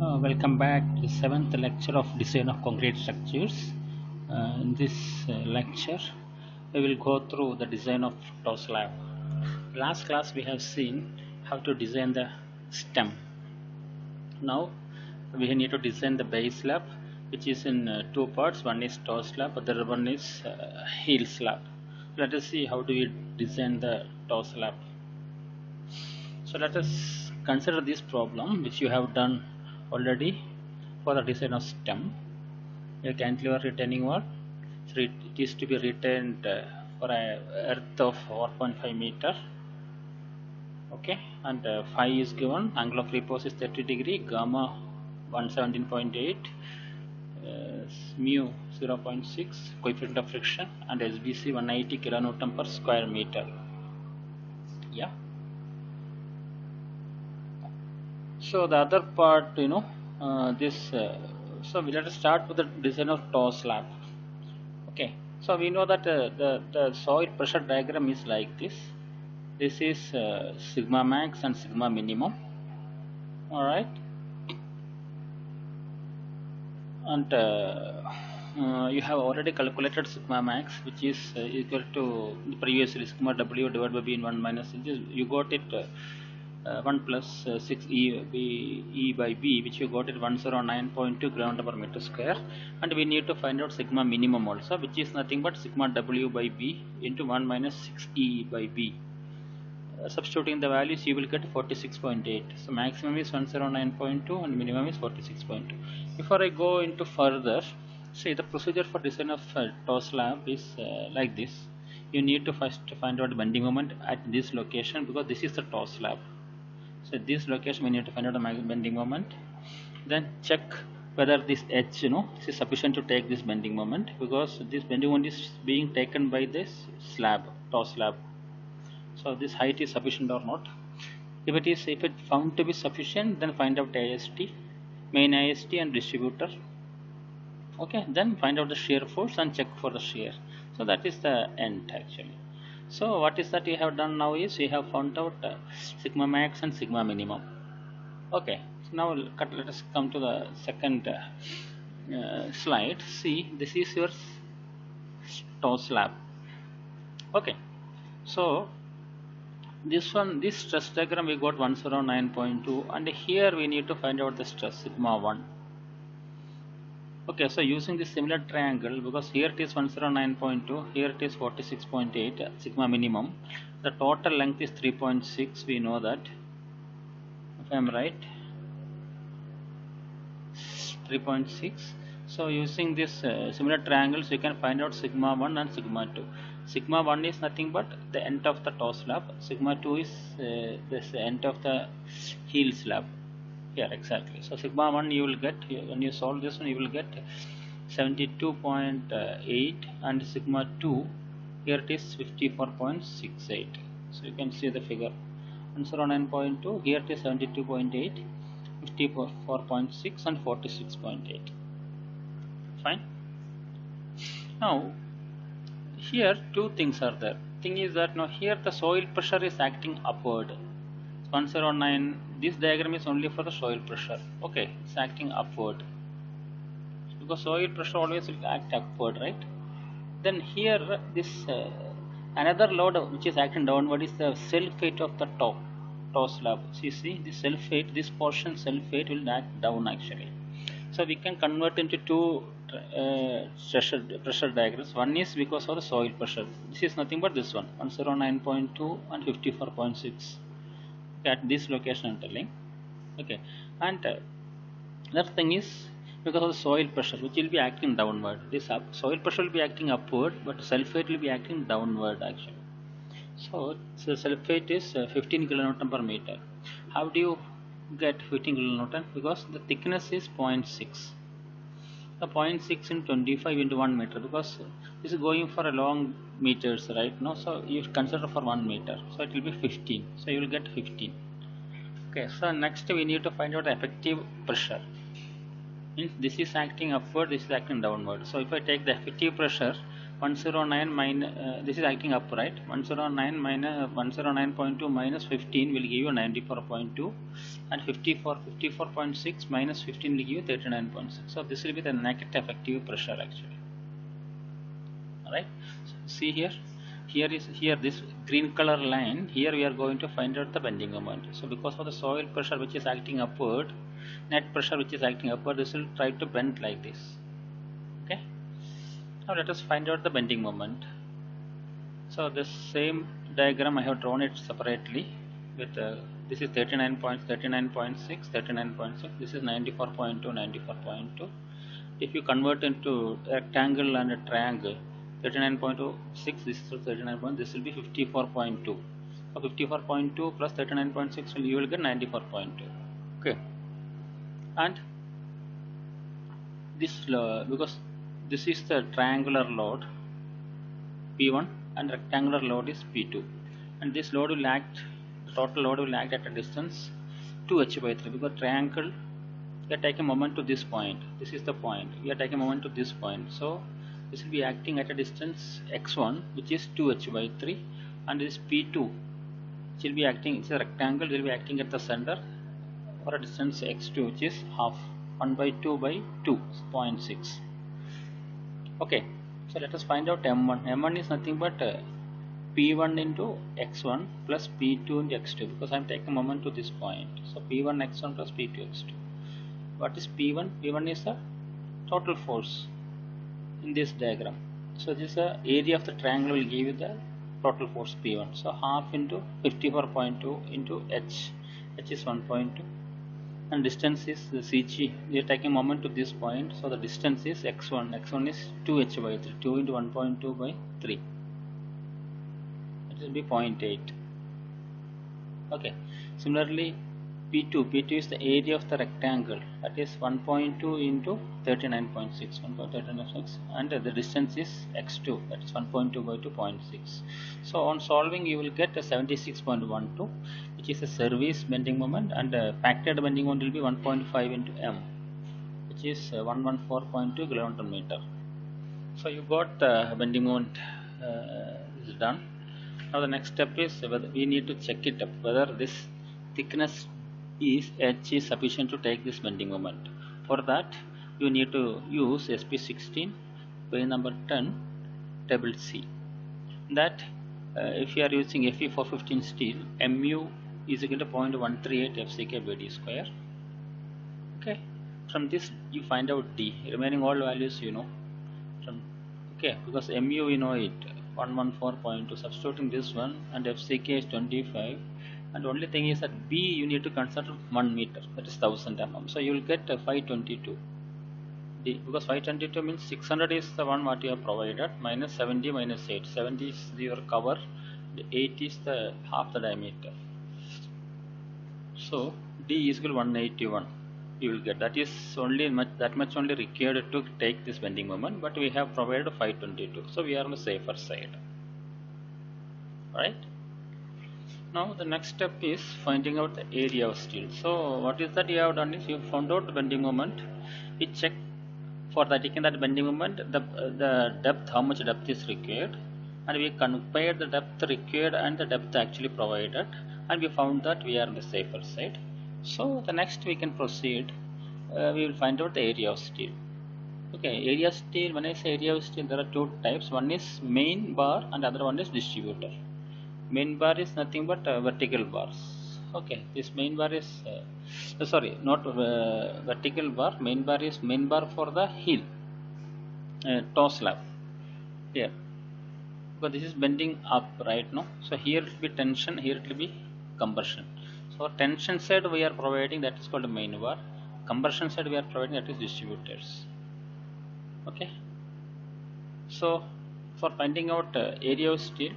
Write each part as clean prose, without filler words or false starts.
Welcome back to the seventh lecture of design of concrete structures. In this lecture, we will go through the design of toe slab. Last class we have seen how to design the stem. Now we need to design the base slab, which is in two parts. One is toe slab, other one is heel slab. Let us see how do we design the toe slab. So let us consider this problem which you have done already for the design of stem. A cantilever retaining wall. So it is to be retained for a earth of 4.5 meter. Okay, and phi is given. Angle of repose is 30 degree. Gamma 117.8. Mu 0.6. Coefficient of friction and SBC 180 kilonewton per square meter. Yeah. So the other part, so we let us start with the design of toe slab. Okay, so we know that the soil pressure diagram is like this. This is sigma max and sigma minimum. All right, and you have already calculated sigma max, which is equal to previously sigma w divided by b in 1 minus. You got it. 1 plus 6 e by b, which you got at 109.2 gram per meter square, and we need to find out sigma minimum also, which is nothing but sigma w by b into 1 minus 6 e by b. Substituting the values, you will get 46.8. So maximum is 109.2 and minimum is 46.2. Before I go into further, see the procedure for design of toe slab is like this. You need to first find out the bending moment at this location, because this is the toe slab. So this location we need to find out the bending moment. Then check whether this edge, is sufficient to take this bending moment, because this bending moment is being taken by this slab, toe slab. So this height is sufficient or not. If it found to be sufficient, then find out AST, main AST and distributor. Okay, then find out the shear force and check for the shear. So that is the end actually. So what is that we have done now is we have found out sigma max and sigma minimum. Okay, so now let us come to the second slide. See, this is your toe slab. Okay, so this stress diagram we got 109.2, and here we need to find out the stress sigma 1. Okay, so using this similar triangle, because here it is 109.2, here it is 46.8 sigma minimum. The total length is 3.6. We know that, if I am right, 3.6. So using this similar triangles, we can find out sigma 1 and sigma 2. Sigma 1 is nothing but the end of the toe slab. Sigma 2 is this end of the heel slab. Here exactly. So sigma 1 you will get, when you solve this one, you will get 72.8, and sigma 2 here it is 54.68. So you can see the figure 109.2, here it is 72.8, 54.6 and 46.8. Fine. Now here two things are there. Thing is that now here the soil pressure is acting upward. 109, this diagram is only for the soil pressure. Okay, it's acting upward, because soil pressure always will act upward, right? Then here this another load which is acting downward is the self weight of the toe slab. So you see this self weight, this portion self weight will act down actually. So we can convert into two pressure diagrams. One is because of the soil pressure. This is nothing but this one, 109.2 and 54.6. at this location I'm telling. Okay, and that thing is because of the soil pressure, which will be acting downward. This soil pressure will be acting upward, but sulfate will be acting downward actually. So sulfate is 15 kilonewton per meter. How do you get 15 kilonewton? Because the thickness is 0.6. The 0.6 in 25 into 1 meter, because this is going for a long meters, right? No, so you consider for 1 meter, so it will be 15. So you will get 15. Okay, so next we need to find out the effective pressure. Means this is acting upward, this is acting downward. So if I take the effective pressure, 109 minus, this is acting up, right? 109 minus 109.2 minus 15 will give you 94.2, and 54.6 minus 15 will give you 39.6. So this will be the net effective pressure actually. Alright, so see here this green color line, here we are going to find out the bending moment. So because of the soil pressure which is acting upward, net pressure which is acting upward, this will try to bend like this. Okay, now let us find out the bending moment. So this same diagram I have drawn it separately with this is 39.6, 39.6, this is 94.2, 94.2. If you convert into rectangle and a triangle, 39.06, this is 39. This will be 54.2. So 54.2 plus 39.6 you will get 94.2. Okay, and this because this is the triangular load P1 and rectangular load is P2, and this load will act, the total load will act at a distance 2h by 3, because triangle we are taking moment to this point, this is the point, we are taking moment to this point, so this will be acting at a distance x1 which is 2h by 3, and this P2 which will be acting, it's a rectangle, will be acting at the center for a distance x2 which is half, 1 by 2 by 2, 0.6. Okay, so let us find out m1. m1 is nothing but p1 into x1 plus p2 into x2, because I am taking moment to this point. So p1 x1 plus p2 x2. What is p1? p1 is the total force in this diagram. So this is the area of the triangle will give you the total force p1. So half into 54.2 into h is 1.2, and distance is the CG. We are taking moment to this point, so the distance is x1. x1 is 2h by 3. 2 into 1.2 by 3. It will be 0.8. Okay. Similarly, P2 is the area of the rectangle, that is 1.2 into 39.6, 1.39.6, and the distance is x2, that is 1.2 by 2.6. So on solving you will get a 76.12, which is a service bending moment, and factored bending moment will be 1.5 into m, which is 114.2 kN meter. So you got the bending moment is done. Now the next step is whether we need to check it up whether this thickness is h is sufficient to take this bending moment. For that you need to use SP16 page number 10 table C. That if you are using Fe415 steel, mu is equal to 0.138 FCK BD square. Okay, from this you find out D, remaining all values you know from, okay, because mu we know it 114.2, substituting this one, and FCK is 25, and only thing is that B you need to consider 1 meter, that is 1000 mm. So you will get 522 D, because 522 means 600 is the one what you have provided, minus 70 minus 8. 70 is your cover, the 8 is the half the diameter. So D is equal to 181. You will get, that is only that much only required to take this bending moment, but we have provided 522, so we are on the safer side. Right? Now the next step is finding out the area of steel. So what is that you have done is you found out the bending moment. We check for that, taking that bending moment, the depth, how much depth is required, and we compared the depth required and the depth actually provided, and we found that we are on the safer side. So the next we can proceed, we will find out the area of steel. Okay, area of steel, when I say area of steel, there are two types. One is main bar and other one is distributor. Main bar is nothing but vertical bars. Okay, this main bar is sorry, not vertical bar. Main bar is main bar for the heel, toe slab here, because this is bending up right now. So here it will be tension, here it will be compression. So tension side we are providing, that is called main bar. Compression side we are providing, that is distributors. Okay, so for finding out area of steel,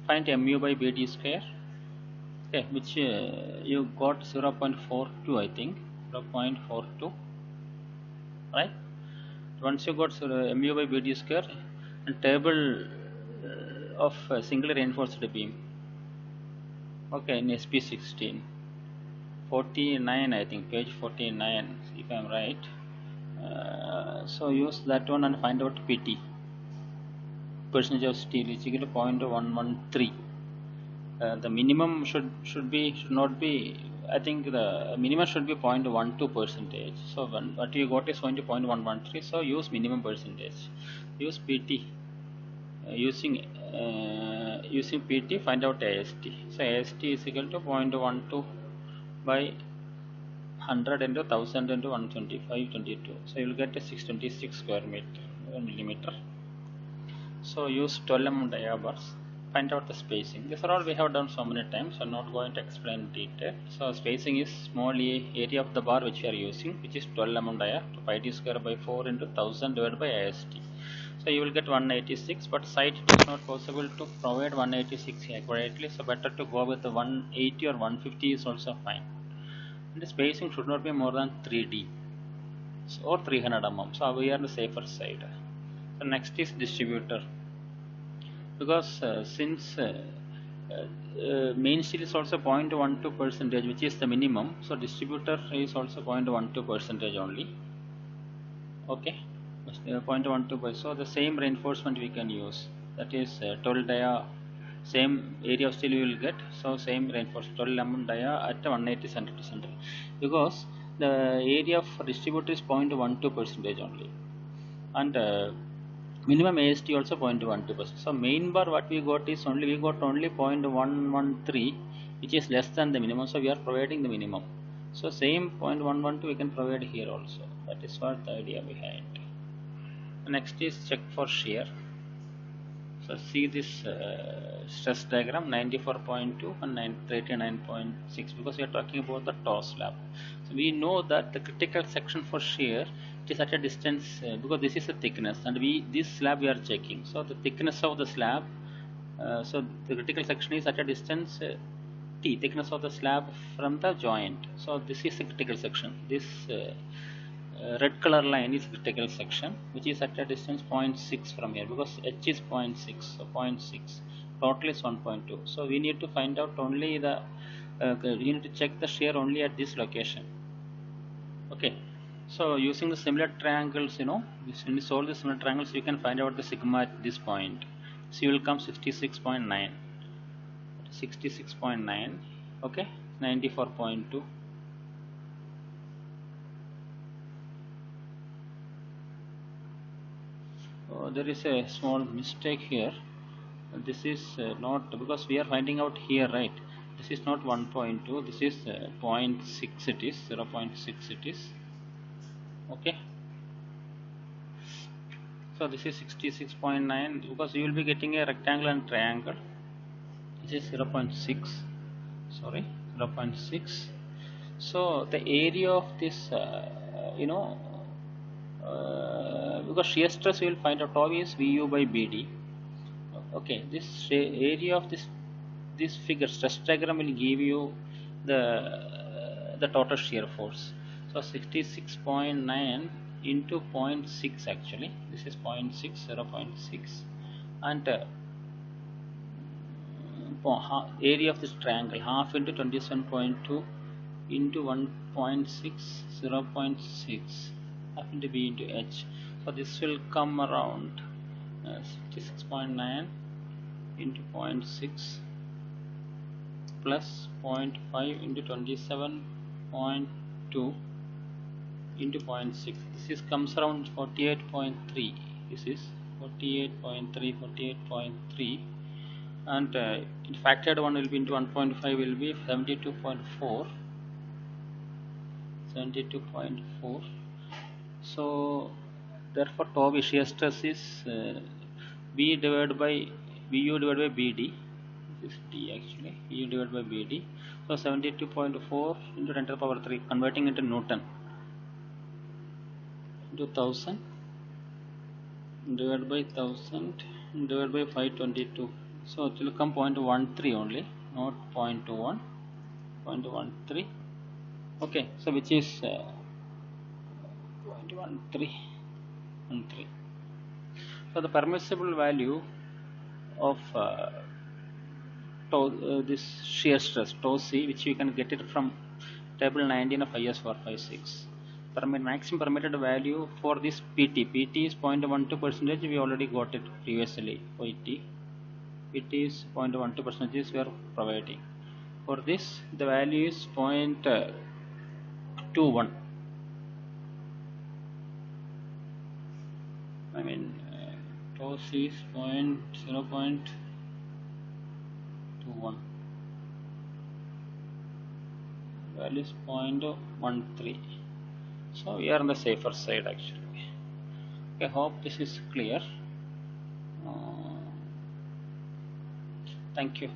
find mu by BD square, okay, which you got 0.42, I think 0.42, right? Once you got mu by BD square, and table of single reinforced beam, okay, in SP16 49, I think page 49 if I am right. So use that one and find out PT. percentage of steel is equal to 0.113. The minimum should not be. I think the minimum should be 0.12 percentage. So what you got is only 0.113. So use minimum percentage. Use PT. Using PT, find out AST. So AST is equal to 0.12 by 100 into 1000 into 125 22. So you will get a 626 square millimeter. So use 12 dia bars. Find out the spacing. These are all we have done so many times. So I'm not going to explain in detail. So spacing is small area of the bar which we are using, which is 12 dia. So pi d square by 4 into 1000 divided by AST. So you will get 186, but site it is not possible to provide 186 accurately. So better to go with the 180 or 150 is also fine. And the spacing should not be more than 3D or 300 mm. So we are on the safer side. So next is distributor, because since main steel is also 0.12 percentage, which is the minimum. So distributor is also 0.12 percentage only. Okay, 0.12. So the same reinforcement we can use. That is 12 dia, same area of steel you will get. So same reinforcement 12 mm dia at 180 center to center, because the area of distributor is 0.12 percentage only, and minimum AST also 0.12%. So main bar what we got is only 0.113, which is less than the minimum. So we are providing the minimum. So same 0.112 we can provide here also. That is what the idea behind. Next is check for shear. So see this stress diagram 94.2 and 39.6, because we are talking about the toe slab. So we know that the critical section for shear is at a distance, because this is the thickness, and this slab we are checking. So the thickness of the slab, so the critical section is at a distance T, thickness of the slab from the joint. So this is the critical section. This red color line is critical section, which is at a distance 0.6 from here, because H is 0.6, so 0.6, total is 1.2. So we need to find out only the we need to check the shear only at this location. Okay, so using the similar triangles, when you solve the similar triangles, you can find out the sigma at this point. So you will come 66.9, 66.9, okay, 94.2. There is a small mistake here. This is not, because we are finding out here, right? This is not 1.2, this is 0.6, it is 0.6 it is. Okay, so this is 66.9, because you will be getting a rectangle and triangle. This is 0.6, sorry, 0.6. So the area of this, because shear stress we will find out is VU by BD. Okay, this area of this figure stress diagram will give you the total shear force. So 66.9 into 0.6, actually this is 0.6, 0.6, and area of this triangle half into 27.2 into 1.6, 0.6, half into B into H. So this will come around 66.9 into 0.6 plus 0.5 into 27.2 into 0.6. This is comes around 48.3. This is 48.3, 48.3, and in factored one will be into 1.5 will be 72.4, 72.4. So therefore TOB shear stress is B divided by VU divided by BD. This is D actually, VU divided by BD. So 72.4 into 10 to the power 3, converting into Newton, into 1000 divided by 1000 divided by 522. So it will come 0.13 only, not 0.21, 0.13. Okay, so which is 0.13. So the permissible value of this shear stress, tau C, which you can get it from table 19 of IS 456. maximum permitted value for this PT is 0.12 percentage. We already got it previously. PT is 0.12 percentage we are providing. For this, the value is 0.21. I mean, toss is 0.21. Value is 0.13. So we are on the safer side actually. I hope this is clear. Thank you.